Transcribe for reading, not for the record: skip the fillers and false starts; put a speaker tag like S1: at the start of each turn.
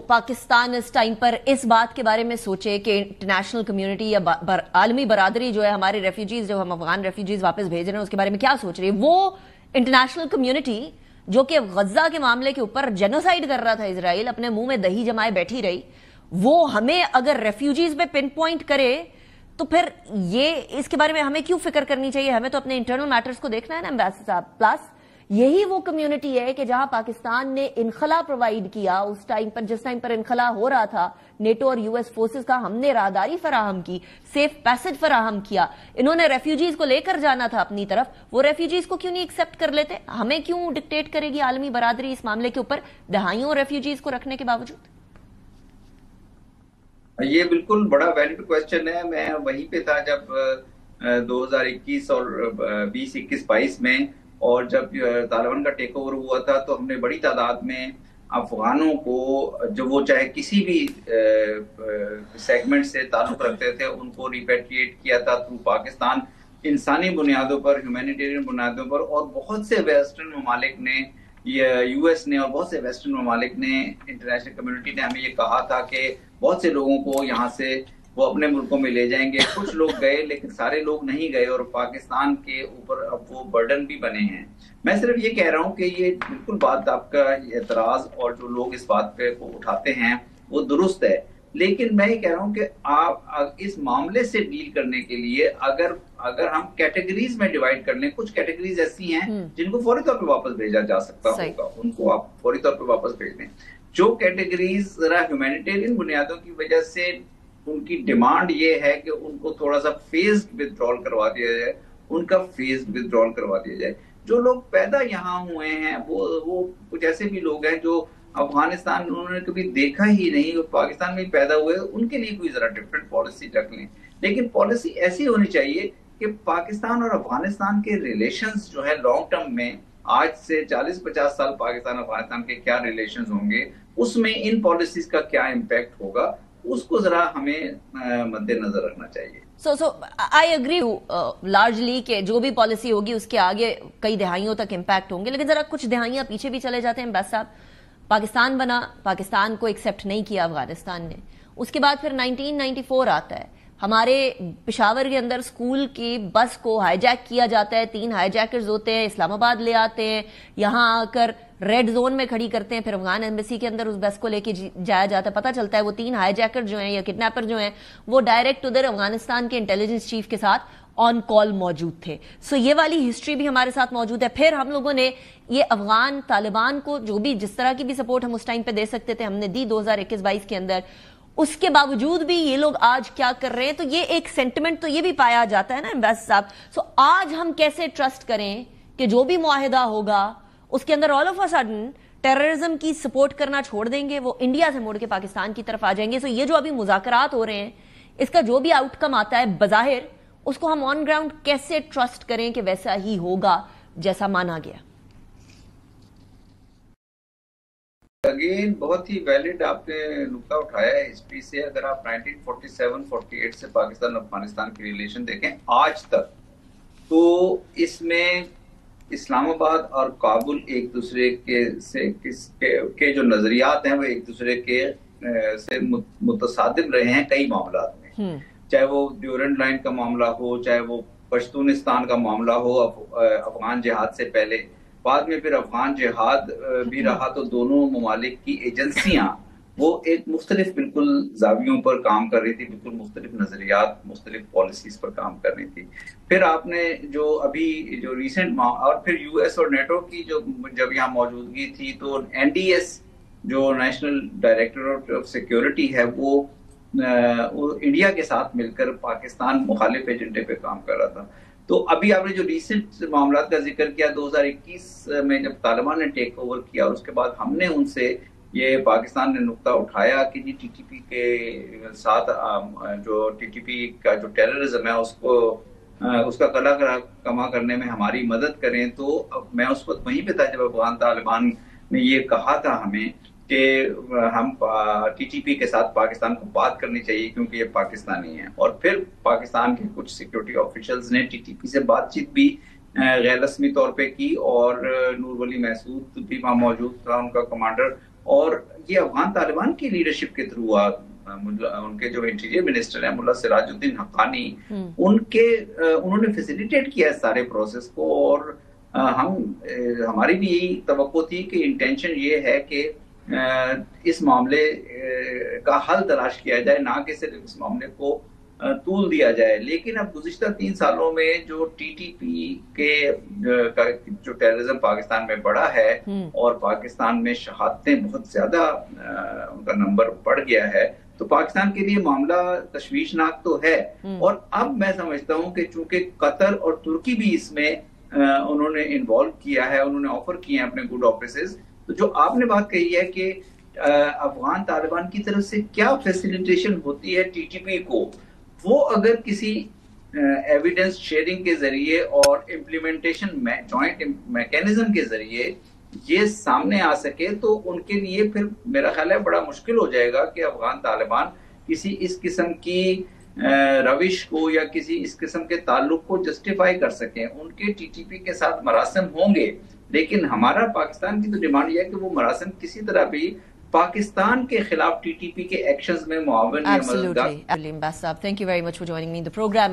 S1: पाकिस्तान इस टाइम पर इस बात के बारे में सोचे कि इंटरनेशनल कम्युनिटी या आलमी बरादरी जो है हमारे रेफ्यूजीज, जो हम अफगान रेफ्यूजीज वापस भेज रहे हैं, उसके बारे में क्या सोच रही है? वो इंटरनेशनल कम्युनिटी जो कि गज्जा के मामले के ऊपर जेनोसाइड कर रहा था इजराइल, अपने मुंह में दही जमाए बैठी रही, वो हमें अगर रेफ्यूजीज पे पिन पॉइंट करे तो फिर ये इसके बारे में हमें क्यों फिक्र करनी चाहिए? हमें तो अपने इंटरनल मैटर्स को देखना है ना एम्बेसडर साहब। प्लस यही वो कम्युनिटी है कि जहां पाकिस्तान ने इनखला प्रोवाइड किया उस टाइम पर, जिस टाइम पर इनखला हो रहा था नेटो और यूएस फोर्सेस का, हमने राहदारी फराहम की, सेफ पैसेज फराहम किया। इन्होंने रेफ्यूजीज को लेकर जाना था अपनी तरफ, वो रेफ्यूजीज को क्यों नहीं एक्सेप्ट कर लेते? हमें क्यों डिक्टेट करेगी आलमी बरादरी इस मामले के ऊपर दहाइयों रेफ्यूजीज को रखने के बावजूद?
S2: ये बिल्कुल बड़ा वैलिड क्वेश्चन है। मैं वहीं पे था जब 2021 और 20, 21, 22 में, और जब तालिबान का टेक ओवर हुआ था तो हमने बड़ी तादाद में अफगानों को, जो वो चाहे किसी भी सेगमेंट से ताल्लुक रखते थे, उनको रिपेट्रिएट किया था थ्रू पाकिस्तान, इंसानी बुनियादों पर, ह्यूमैनिटेरियन बुनियादों पर। और बहुत से वेस्टर्न ममालिक ने, यूएस ने और बहुत से वेस्टर्न ममालिक ने, इंटरनेशनल कम्युनिटी ने हमें ये कहा था कि बहुत से लोगों को यहाँ से वो अपने मुल्कों में ले जाएंगे। कुछ लोग गए लेकिन सारे लोग नहीं गए, और पाकिस्तान के ऊपर अब वो बर्डन भी बने हैं। मैं सिर्फ ये कह रहा हूँ कि ये बिल्कुल बात, आपका एतराज और जो लोग इस बात पे को उठाते हैं वो दुरुस्त है, लेकिन मैं ये कह रहा हूँ कि आप इस मामले से डील करने के लिए अगर हम कैटेगरीज में डिवाइड कर लें, कुछ कैटेगरीज ऐसी हैं जिनको फौरी तौर पर वापस भेजा जा सकता होगा, उनको आप फौरी तौर पर वापस भेज दें। जो कैटेगरीज जरा ह्यूमैनिटेरियन बुनियादों की वजह से उनकी डिमांड ये है कि उनको थोड़ा सा फेज्ड विथड्रॉल करवा दिया जाए, उनका फेज्ड विथड्रॉल करवा दिया जाए। जो लोग पैदा यहाँ हुए हैं, वो कुछ ऐसे भी लोग हैं जो अफगानिस्तान उन्होंने कभी देखा ही नहीं, वो पाकिस्तान में पैदा हुए, उनके लिए कोई जरा डिफरेंट पॉलिसी रख लें। लेकिन पॉलिसी ऐसी होनी चाहिए कि पाकिस्तान और अफगानिस्तान के रिलेशंस जो है लॉन्ग टर्म में, आज से 40-50 साल पाकिस्तान अफगानिस्तान के क्या रिलेशंस होंगे, उसमें इन पॉलिसीज का क्या इम्पैक्ट होगा, उसको जरा हमें मद्देनजर रखना चाहिए।
S1: So I agree largely कि जो भी पॉलिसी होगी उसके आगे कई दहाइयों तक इम्पैक्ट होंगे, लेकिन जरा कुछ दहाइयां पीछे भी चले जाते हैं एम्बेसडर साहब। पाकिस्तान बना, पाकिस्तान को एक्सेप्ट नहीं किया अफगानिस्तान ने, उसके बाद फिर 1994 आता है, हमारे पेशावर के अंदर स्कूल की बस को हाईजैक किया जाता है, 3 हाईजैकर्स होते हैं, इस्लामाबाद ले आते हैं, यहां आकर रेड जोन में खड़ी करते हैं, फिर अफगान एम्बेसी के अंदर उस बस को लेके जाया जाता है। पता चलता है वो 3 हाईजैकर जो हैं या किडनैपर जो हैं वो डायरेक्ट उधर अफगानिस्तान के इंटेलिजेंस चीफ के साथ ऑन कॉल मौजूद थे। सो ये वाली हिस्ट्री भी हमारे साथ मौजूद है। फिर हम लोगों ने ये अफगान तालिबान को जो भी जिस तरह की भी सपोर्ट हम उस टाइम पे दे सकते थे हमने दी 2021-22 के अंदर, उसके बावजूद भी ये लोग आज क्या कर रहे हैं, तो ये एक सेंटिमेंट तो ये भी पाया जाता है ना एम्बेसडर साहब। सो आज हम कैसे ट्रस्ट करें कि जो भी मुआहिदा होगा उसके अंदर all of a sudden terrorism की सपोर्ट करना छोड़ देंगे, वो इंडिया से मुड़ के पाकिस्तान की तरफ आ जाएंगे। सो ये जो अभी मुज़ाकरात हो रहे हैं, इसका जो भी आउटकम आता है बज़ाहिर, उसको हम ऑन ग्राउंड कैसे ट्रस्ट करें कि वैसा ही होगा जैसा माना गया?
S2: अगेन बहुत ही वैलिड आपने नुक्ता उठाया है हिस्ट्री से। अगर आप 1947-48 से पाकिस्तान अफगानिस्तान की रिलेशन देखें आज तक, तो इसमें इस्लामाबाद और काबुल एक दूसरे के जो नजरियात हैं वो एक दूसरे के से मुतसादिम रहे हैं कई मामलात में, चाहे वो ड्यूरेंट लाइन का मामला हो, चाहे वो पश्तूनिस्तान का मामला हो अफगान जिहाद से पहले, बाद में फिर अफगान जिहाद भी रहा, तो दोनों ममालिक की एजेंसियां वो एक मुख्तलिफ बिल्कुल जावियों पर काम कर रही थी, बिल्कुल मुख्तलिफ नजरियात, मुख्तलिफ पॉलिसीज पर काम कर रही थी। फिर आपने जो अभी जो रिसेंट और फिर यूएस और नेटो की जो जब यहाँ मौजूदगी थी, तो एनडीएस जो नेशनल डायरेक्टरेट ऑफ सिक्योरिटी है वो इंडिया के साथ मिलकर पाकिस्तान मुखालिफ एजेंडे पे काम कर रहा था। तो अभी आपने जो रिसेंट मामला का जिक्र किया 2021 में जब तालिबान ने टेक ओवर किया, उसके बाद हमने उनसे ये पाकिस्तान ने नुक्ता उठाया कि जी टीटीपी के साथ जो टीटीपी का जो टेररिज्म है उसका कला कमा करने में हमारी मदद करें। तो मैं उस वक्त वहीं पे था जब अफगान तालिबान ने ये कहा था हमें कि हम टीटीपी के साथ पाकिस्तान को बात करनी चाहिए क्योंकि ये पाकिस्तानी है। और फिर पाकिस्तान के कुछ सिक्योरिटी ऑफिशियल्स ने टीटीपी से बातचीत भी गैर रस्मी तौर पे की, और नूर वली महसूद भी वहाँ मौजूद था, उनका कमांडर, اور یہ افغان طالبان کی لیڈرشپ کے تھرو ہوا. ان کے جو انٹیریئر منسٹر ہیں ملا سراج الدین حقانی، انہوں نے فیسیلیٹیٹ کیا سارے پروسیس کو. اور ہماری بھی یہی توقع تھی کہ انٹینشن یہ ہے کہ اس معاملے کا حل تلاش کیا جائے، نہ کہ صرف اس معاملے کو طول دیا جائے. لیکن اب گزشتہ 3 سالوں میں جو ٹی ٹی پی کے جو ٹیررزم پاکستان میں بڑھا ہے اور پاکستان میں شہادتیں بہت زیادہ ان کا نمبر بڑھ گیا ہے، تو پاکستان کے لیے معاملہ تشویشناک تو ہے. اور اب میں سمجھتا ہوں کہ چونکہ قطر اور ترکی بھی اس میں انہوں نے انوالو کیا ہے، انہوں نے آفر کیے ہیں اپنے گڈ آفیسز. تو جو آپ نے بات کہی ہے کہ افغان طالبان کی طرف سے کیا فیسیلیٹیشن ہوتی ہے ٹی ٹی پی کو، وہ اگر کسی ایویڈنس شیئرنگ کے ذریعے اور امپلیمنٹیشن جوائنٹ میکینزم کے ذریعے یہ سامنے آ سکے تو ان کے لیے پھر میرا خیال ہے بڑا مشکل ہو جائے گا کہ افغان طالبان کسی اس قسم کی روش کو یا کسی اس قسم کے تعلق کو جسٹیفائی کر سکیں. ان کے ٹی ٹی پی کے ساتھ مراسم ہوں گے، لیکن ہمارا پاکستان کی تو ڈیمانڈ یہ ہے کہ وہ مراسم کسی طرح بھی پاکستان کے خلاف ٹی ٹی پی کے ایکشنز میں معاون یا مددگار.
S1: Absolutely. Ambassador, thank you very much for joining me in the program.